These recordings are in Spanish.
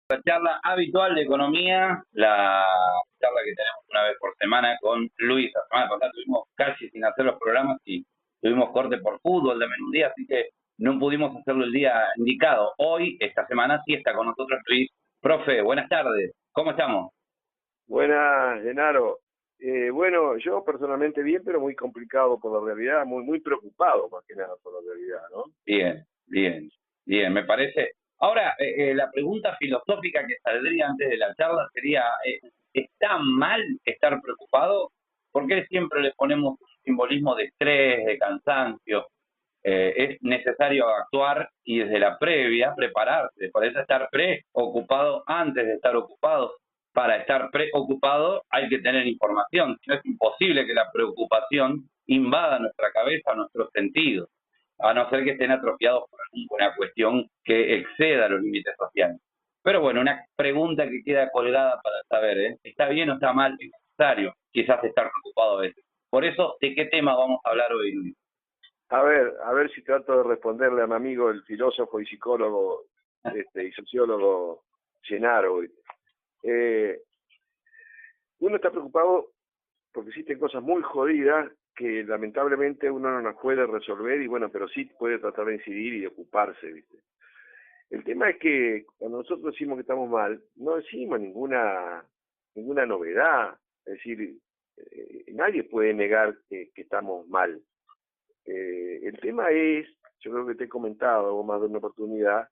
La charla habitual de economía, la charla que tenemos una vez por semana con Luis. La semana pasada tuvimos casi sin hacer los programas y tuvimos corte por fútbol de menudía, así que no pudimos hacerlo el día indicado. Hoy, esta semana, sí está con nosotros Luis. Profe, buenas tardes. ¿Cómo estamos? Buenas, Genaro. Bueno, yo personalmente bien, pero muy complicado por la realidad, muy preocupado más que nada por la realidad, ¿no? Bien, bien, bien, me parece. Ahora, la pregunta filosófica que saldría antes de la charla sería, ¿está mal estar preocupado? ¿Por qué siempre le ponemos un simbolismo de estrés, de cansancio? Es necesario actuar y desde la previa prepararse. Por eso estar preocupado antes de estar ocupado. Para estar preocupado hay que tener información. Si no, es imposible que la preocupación invada nuestra cabeza, nuestros sentidos, a no ser que estén atrofiados por alguna cuestión que exceda los límites sociales. Pero bueno, una pregunta que queda colgada para saber, ¿está bien o está mal? Es necesario quizás estar preocupado a veces. Por eso, ¿de qué tema vamos a hablar hoy, Luis? A ver si trato de responderle a mi amigo, el filósofo y psicólogo y sociólogo Genaro. Eh, Uno está preocupado porque existen cosas muy jodidas que lamentablemente uno no las puede resolver y bueno, pero sí puede tratar de incidir y de ocuparse, ¿viste? El tema es que cuando nosotros decimos que estamos mal, no decimos ninguna novedad. Es decir, nadie puede negar que estamos mal. El tema es, yo creo que te he comentado más de una oportunidad,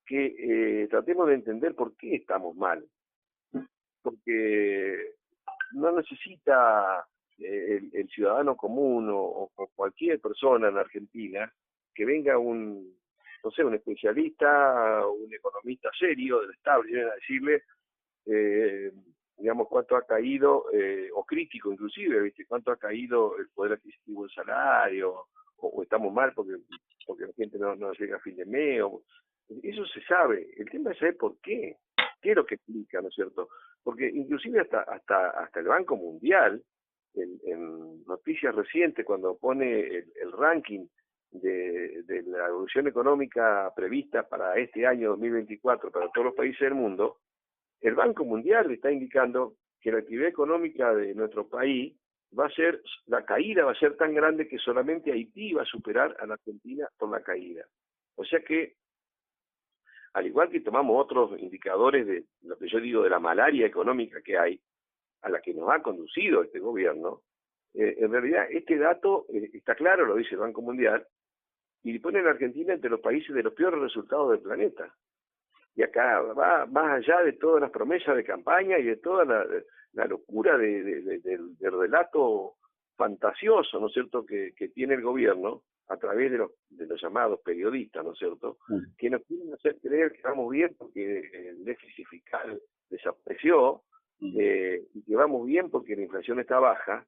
que tratemos de entender por qué estamos mal. Porque no necesita el ciudadano común o cualquier persona en Argentina que venga no sé, un especialista, un economista serio del establishment a decirle, eh, digamos, cuánto ha caído, o crítico inclusive, ¿viste? Cuánto ha caído el poder adquisitivo del salario, o estamos mal porque la gente no llega a fin de mes, eso se sabe. El tema es saber por qué es lo que explica, ¿no es cierto? Porque inclusive hasta el Banco Mundial, en noticias recientes, cuando pone el ranking de la evolución económica prevista para este año 2024 para todos los países del mundo, el Banco Mundial está indicando que la actividad económica de nuestro país la caída va a ser tan grande que solamente Haití va a superar a la Argentina por la caída. O sea que, al igual que tomamos otros indicadores de lo que yo digo de la malaria económica que hay, a la que nos ha conducido este gobierno, en realidad este dato está claro, lo dice el Banco Mundial, y pone a la Argentina entre los países de los peores resultados del planeta. Y acá va más allá de todas las promesas de campaña y de toda la locura del relato fantasioso, ¿no es cierto?, que tiene el gobierno a través de los llamados periodistas, ¿no es cierto?, que nos quieren hacer creer que vamos bien porque el déficit fiscal desapareció, y que vamos bien porque la inflación está baja.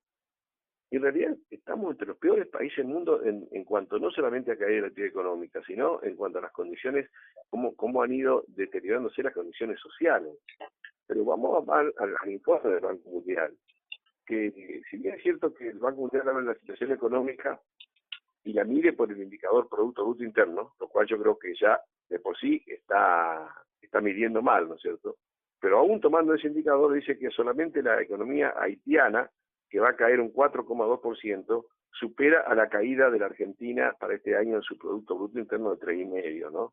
Y en realidad estamos entre los peores países del mundo en cuanto no solamente a caer de la actividad económica, sino en cuanto a las condiciones, cómo han ido deteriorándose las condiciones sociales. Pero vamos al informe del Banco Mundial, que si bien es cierto que el Banco Mundial habla de la situación económica y la mide por el indicador Producto Bruto Interno, lo cual yo creo que ya de por sí está midiendo mal, ¿no es cierto? Pero aún tomando ese indicador dice que solamente la economía haitiana, que va a caer un 4,2%, supera a la caída de la Argentina para este año en su Producto Bruto Interno de 3,5%, ¿no?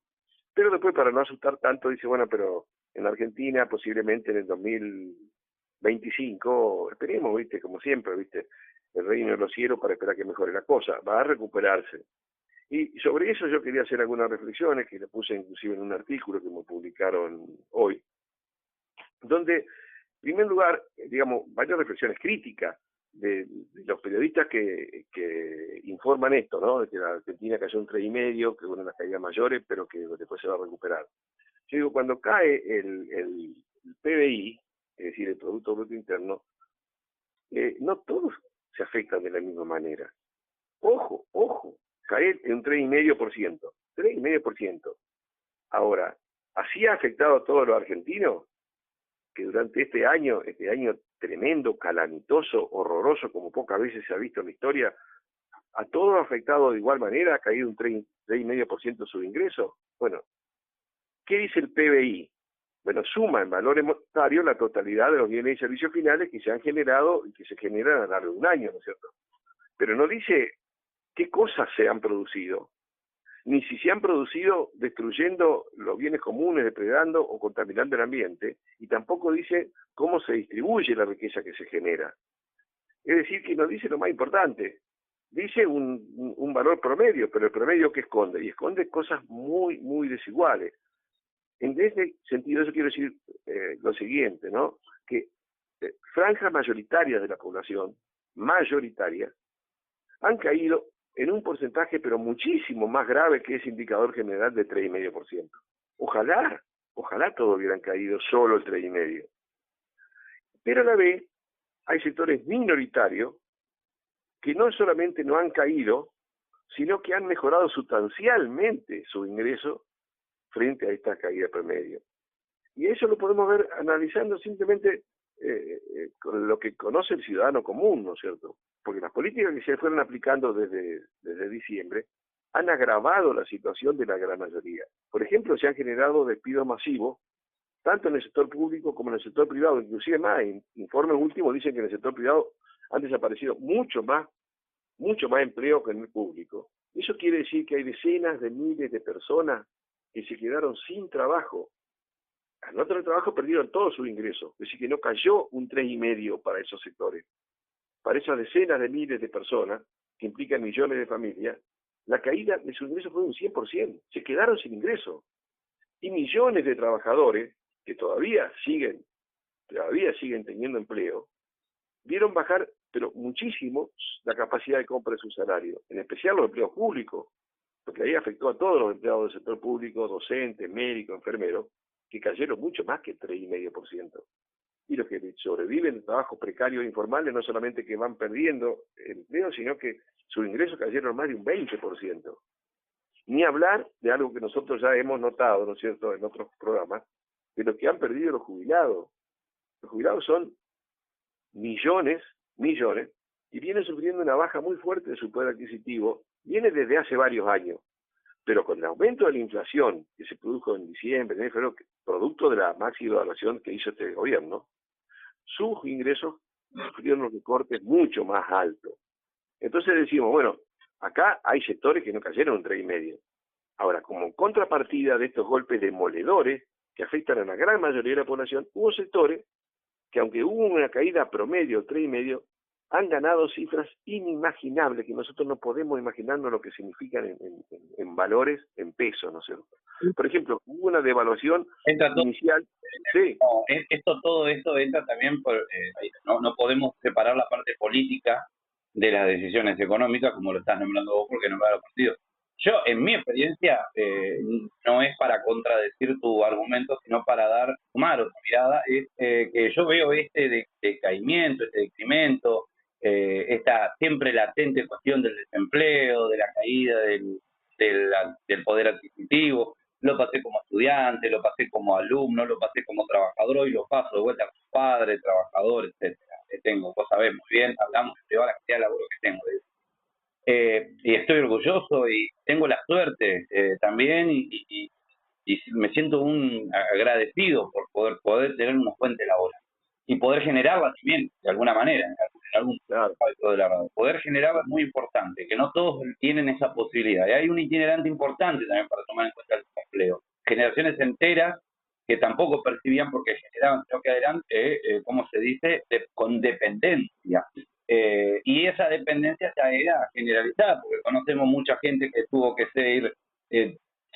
Pero después, para no asustar tanto, dice, bueno, pero en la Argentina posiblemente en el 2025, esperemos, ¿viste? Como siempre, ¿viste? El reino de los cielos para esperar que mejore la cosa, va a recuperarse. Y sobre eso yo quería hacer algunas reflexiones que le puse inclusive en un artículo que me publicaron hoy, donde, en primer lugar, digamos, varias reflexiones críticas de los periodistas que informan esto, ¿no? De que la Argentina cayó un 3,5, que es una de las caídas mayores, pero que después se va a recuperar. Yo digo, cuando cae el PBI, es decir, el Producto Bruto Interno, no todos se afectan de la misma manera. Ojo, caer en un 3,5%. 3,5%. Ahora, ¿así ha afectado a todos los argentinos? Que durante este año tremendo, calamitoso, horroroso, como pocas veces se ha visto en la historia, a todos ha afectado de igual manera, ha caído un 3,5% su ingreso. Bueno, ¿qué dice el PBI? bueno, suma en valor monetario la totalidad de los bienes y servicios finales que se han generado y que se generan a lo largo de un año, ¿no es cierto? Pero no dice qué cosas se han producido, ni si se han producido destruyendo los bienes comunes, depredando o contaminando el ambiente, y tampoco dice cómo se distribuye la riqueza que se genera. Es decir, que nos dice lo más importante, dice un valor promedio, pero el promedio que esconde, y esconde cosas muy, muy desiguales. En ese sentido, eso quiero decir lo siguiente, ¿no? Que franjas mayoritarias de la población, mayoritarias, han caído en un porcentaje pero muchísimo más grave que ese indicador general de 3,5%. Ojalá todos hubieran caído solo el 3,5%. Pero a la vez hay sectores minoritarios que no solamente no han caído, sino que han mejorado sustancialmente su ingreso frente a esta caída promedio. Y eso lo podemos ver analizando simplemente con lo que conoce el ciudadano común, ¿no es cierto? Porque las políticas que se fueron aplicando desde diciembre han agravado la situación de la gran mayoría. Por ejemplo, se han generado despidos masivos, tanto en el sector público como en el sector privado, inclusive más, informes últimos dicen que en el sector privado han desaparecido mucho más empleo que en el público. Eso quiere decir que hay decenas de miles de personas que se quedaron sin trabajo. Al no tener trabajo perdieron todo su ingreso, es decir, que no cayó un 3,5% para esos sectores. Para esas decenas de miles de personas, que implican millones de familias, la caída de su ingreso fue de un 100%, se quedaron sin ingreso. Y millones de trabajadores, que todavía siguen teniendo empleo, vieron bajar, pero muchísimo, la capacidad de compra de su salario, en especial los empleos públicos, porque ahí afectó a todos los empleados del sector público, docentes, médicos, enfermeros, que cayeron mucho más que 3,5%. Y los que sobreviven de trabajos precarios e informales no solamente que van perdiendo empleo, sino que sus ingresos cayeron más de un 20%. Ni hablar de algo que nosotros ya hemos notado, ¿no es cierto?, en otros programas, de lo que han perdido los jubilados. Los jubilados son millones, y vienen sufriendo una baja muy fuerte de su poder adquisitivo, viene desde hace varios años. Pero con el aumento de la inflación que se produjo en diciembre, en febrero, producto de la máxima evaluación que hizo este gobierno, sus ingresos sufrieron unos recortes mucho más altos. Entonces decimos, bueno, acá hay sectores que no cayeron un 3,5%. Ahora, como contrapartida de estos golpes demoledores que afectan a la gran mayoría de la población, hubo sectores que, aunque hubo una caída promedio, 3,5%, han ganado cifras inimaginables que nosotros no podemos imaginarnos lo que significan en valores, en pesos, ¿no es cierto? Por ejemplo, hubo una devaluación inicial. Sí. No, todo esto entra también por, no podemos separar la parte política de las decisiones económicas, como lo estás nombrando vos, porque nombrar los partidos. Yo, en mi experiencia, no es para contradecir tu argumento, sino para sumar otra mirada, es que yo veo este decaimiento, este decremento, esta siempre latente cuestión del desempleo, de la caída del poder adquisitivo. Lo pasé como estudiante, lo pasé como alumno, lo pasé como trabajador, hoy lo paso de vuelta como padre, trabajador, etcétera. Vos sabés muy bien, hablamos de toda la cantidad de laburo que tengo. Y estoy orgulloso y tengo la suerte también y me siento agradecido por poder tener una fuente laboral y poder generarla también de alguna manera, en algún aspecto de la radio. Poder generarla es muy importante, que no todos tienen esa posibilidad. Y hay un itinerante importante también para tomar en cuenta el empleo. Generaciones enteras que tampoco percibían porque generaban, creo que adelante, ¿cómo se dice?, con dependencia. Y esa dependencia ya era generalizada, porque conocemos mucha gente que tuvo que ser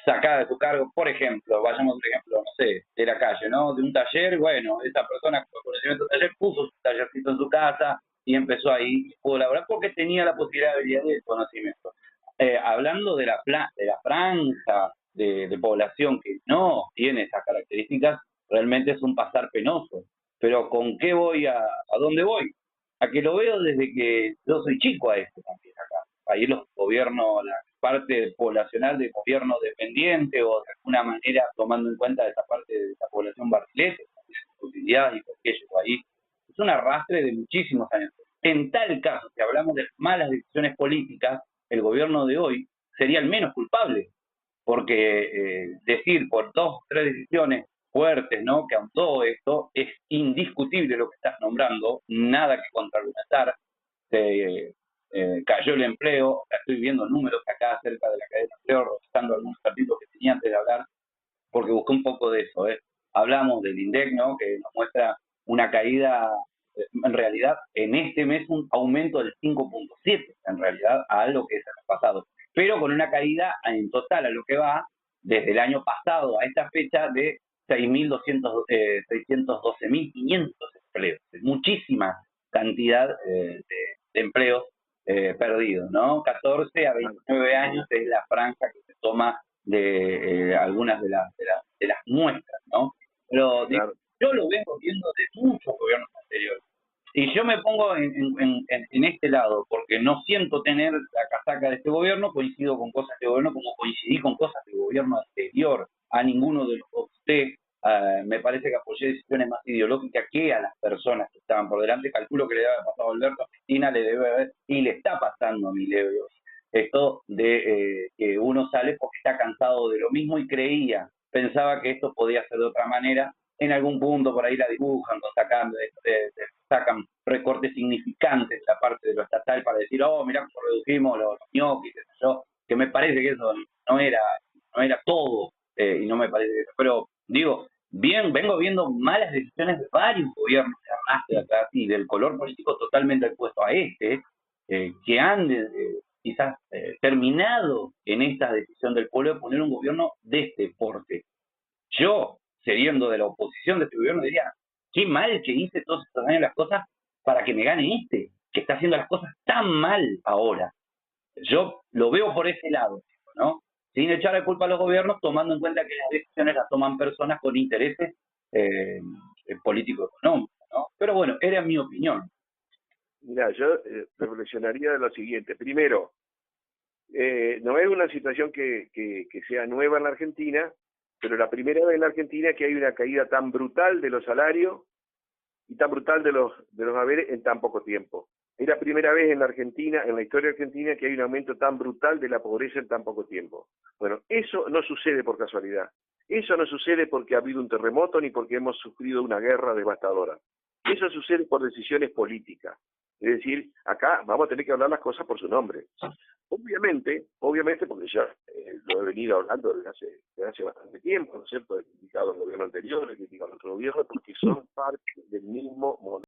sacada de su cargo. Por ejemplo, vayamos a un ejemplo, no sé, de la calle, ¿no? De un taller, bueno, esa persona con conocimiento del taller puso su tallercito en su casa y empezó ahí, y pudo laborar porque tenía la posibilidad de conocimiento. Hablando de la franja de población que no tiene esas características, realmente es un pasar penoso. Pero ¿con qué voy a dónde voy? A que lo veo desde que yo soy chico a esto también acá. Ahí los gobiernos, la parte poblacional de gobierno dependiente o de alguna manera tomando en cuenta esa parte de esa población barrilete, utilidades y por qué llegó ahí, es un arrastre de muchísimos años. En tal caso, si hablamos de malas decisiones políticas, el gobierno de hoy sería el menos culpable, porque decir por 2 o 3 decisiones fuertes, ¿no? Que aun todo esto es indiscutible lo que estás nombrando, nada que contraargumentar. Cayó el empleo, estoy viendo números acá acerca de la cadena de empleo, rozando algunos capítulos que tenía antes de hablar, porque busqué un poco de eso. Hablamos del INDEC, ¿no? Que nos muestra una caída, en realidad, en este mes un aumento del 5.7, en realidad, a lo que es el pasado, pero con una caída en total a lo que va desde el año pasado a esta fecha de 612.500 empleos, muchísima cantidad de empleos perdidos, ¿no? 14 a 29 años es la franja que se toma de algunas de las muestras, ¿no? Pero Claro. yo lo vengo viendo de muchos gobiernos anteriores. Y yo me pongo en este lado, porque no siento tener la casaca de este gobierno, coincido con cosas de gobierno como coincidí con cosas del gobierno anterior. A ninguno de los usted me parece que apoyé decisiones más ideológicas que a las personas que estaban por delante. Calculo que le debe haber pasado a Alberto, a Cristina, le debe haber, y le está pasando a Milei. Esto de que uno sale porque está cansado de lo mismo y pensaba que esto podía ser de otra manera. En algún punto por ahí la dibujan, sacan recortes significantes de la parte de lo estatal para decir, oh, mirá cómo redujimos los ñoquis, qué sé yo, que me parece que eso no era todo, y no me parece que eso. Pero digo, bien, vengo viendo malas decisiones de varios gobiernos de atrás y del color político totalmente opuesto a que han quizás terminado en esta decisión del pueblo de poner un gobierno de este porte. Yo, siendo de la oposición de este gobierno, diría, qué mal que hice todos estos años las cosas para que me gane que está haciendo las cosas tan mal ahora. Yo lo veo por ese lado, ¿no? Sin echar la culpa a los gobiernos, tomando en cuenta que las decisiones las toman personas con intereses político-económicos, ¿no? Pero bueno, era mi opinión. Mira, yo reflexionaría de lo siguiente. Primero, no es una situación que sea nueva en la Argentina, pero la primera vez en la Argentina que hay una caída tan brutal de los salarios y tan brutal de los haberes en tan poco tiempo. Es la primera vez en la Argentina, en la historia argentina, que hay un aumento tan brutal de la pobreza en tan poco tiempo. Bueno, eso no sucede por casualidad. Eso no sucede porque ha habido un terremoto ni porque hemos sufrido una guerra devastadora. Eso sucede por decisiones políticas. Es decir, acá vamos a tener que hablar las cosas por su nombre. Obviamente, porque ya lo he venido hablando desde hace bastante tiempo, ¿no es cierto? He criticado al gobierno anterior, he criticado al otro gobierno, porque son parte del mismo modelo.